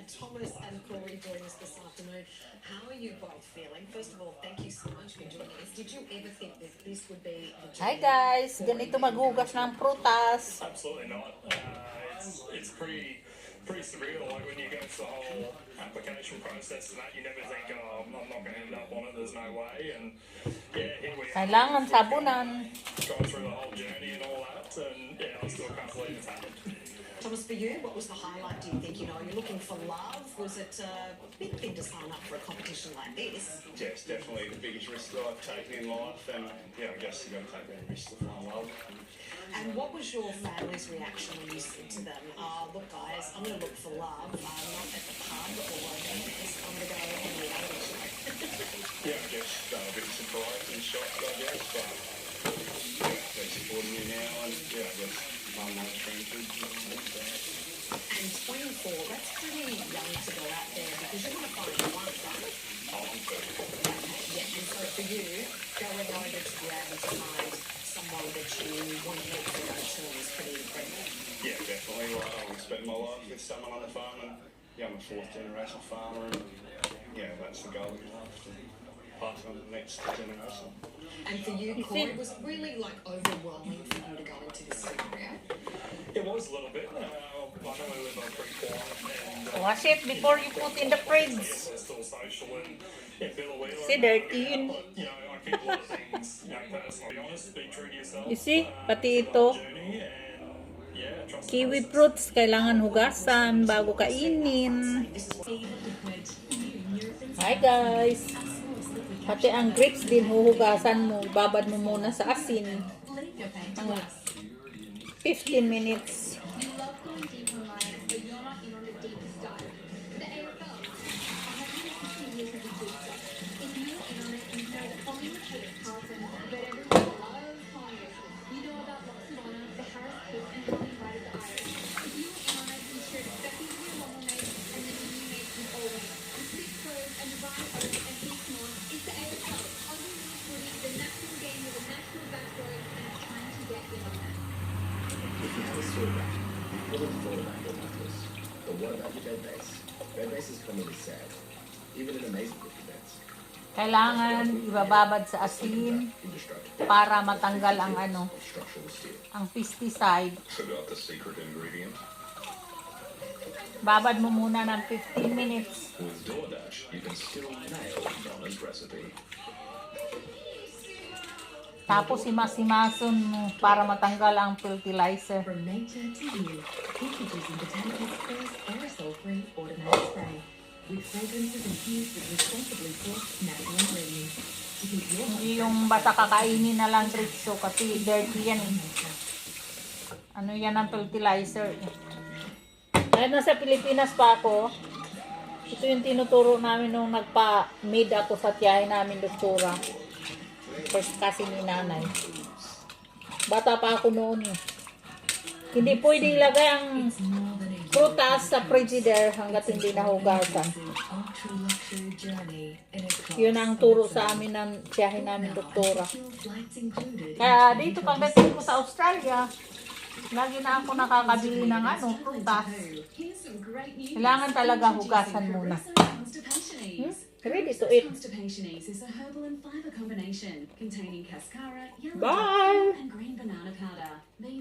had Thomas and Corey join us this afternoon. How are you both feeling? First of all, thank you so much for joining us. Did you ever think that this would be the Hi journey guys, for ganito you? maghugas ng prutas. Absolutely not. It's pretty surreal. Like when you go through the whole application process and that, you never think, oh, I'm not going to end up on it. There's no way. And yeah, here we are. Kailangan sabunan. Going through the whole journey and all that, and yeah, I still can't believe it's happened. Thomas, for you, what was the highlight, do you think? You know, you're looking for love. Was it a big thing to sign up for a competition like this? Yeah, it's definitely the biggest risk that I've taken in life, and yeah, I guess you've got to take that risk to find love. And what was your family's reaction when you said to them, look guys, I'm going to look for love, not at the pub or whatever, I'm going to go on the reality show. Yeah, I guess a bit surprised and shocked, I guess, but yeah, they're supporting you now, and yeah, I guess mum wants friendship. And 24, that's pretty young to go out there because you want to find the one, right? Oh, I'm good. Yeah, and so for you, going over to be able to find someone that you want to meet for those terms is pretty incredible. Yeah, definitely. Like, I spent my life with someone on the farm, and yeah, I'm a fourth generation farmer, and yeah, that's the goal in life, to pass on to the next generation. And for you, Corey, was it really like overwhelming for you to go into this scenario? It was a little bit. I know we live on a pretty quiet, and Wash it before you put in the fridge. yes, we're still social, and yeah, Bill Wheeler. See, dirty yun. You know, I think a lot of things, you know, personally, be honest, be true to yourself. You see, pati ito, Journey, and yeah, trust the kiwi process. fruits, kailangan hugasan bago kainin. Hi guys. Pati ang grapes din huhugasan mo. Babad mo muna sa asin. Ang 15 minutes. You love going deep in life, but you're not in on the deepest dive. The AFL, 160 years of the deep stuff. If you're in on it, you know that Collingwood hates Carlton, but everyone loves Collingwood. You know about Lots of Honour, the Harris Cook, and how he invited the Irish. If you were in on it, you should expect to be a Lommel mate, and then the new mate is always. The Six Crows and the Ryan Oak and heaps more. It's the AFL, Aussie rules footy, the national game with a national backstory, and it's time to get in on it. If you have a sore back, you've probably thought about your mattress. But what about your bed base? Bed base is commonly sad, even in amazing good beds. Kailangan ibababad sa asin Indestructible para matanggal ang structural steel. ang pesticide. Forgot the secret ingredient. Babad mo muna ng 15 minutes. With DoorDash, you can still nail Donna's recipe. Tapos imasimason mo para matanggal ang fertilizer. From nature to you, introducing Botanical's first aerosol-free automatic spray. With fragrances infused with responsibly sourced natural ingredients. To keep your home Hindi yung basta kakainin na lang Ritso kasi dirty yan eh. Ano yan ang fertilizer eh. Dahil nasa Pilipinas pa ako, ito yung tinuturo namin nung nagpa-made ako sa tiyahin namin doktora. First kasi ni nanay. Bata pa ako noon eh. Hindi pwede ilagay ang more than a prutas sa frigidaire hanggat hindi nahugasan. ultra-luxury journey in a car. Yun ang turo sa amin ng tiyahin namin doktora. Secure flights included. Kaya dito pagdating ko sa Australia, lagi na ako nakakabili ng prutas. Here's some great news. Kailangan talaga hugasan muna. Constipation ease. Ready to eat. Constipation ease is a herbal and fiber combination containing cascara, yellow Bye! and green banana powder. These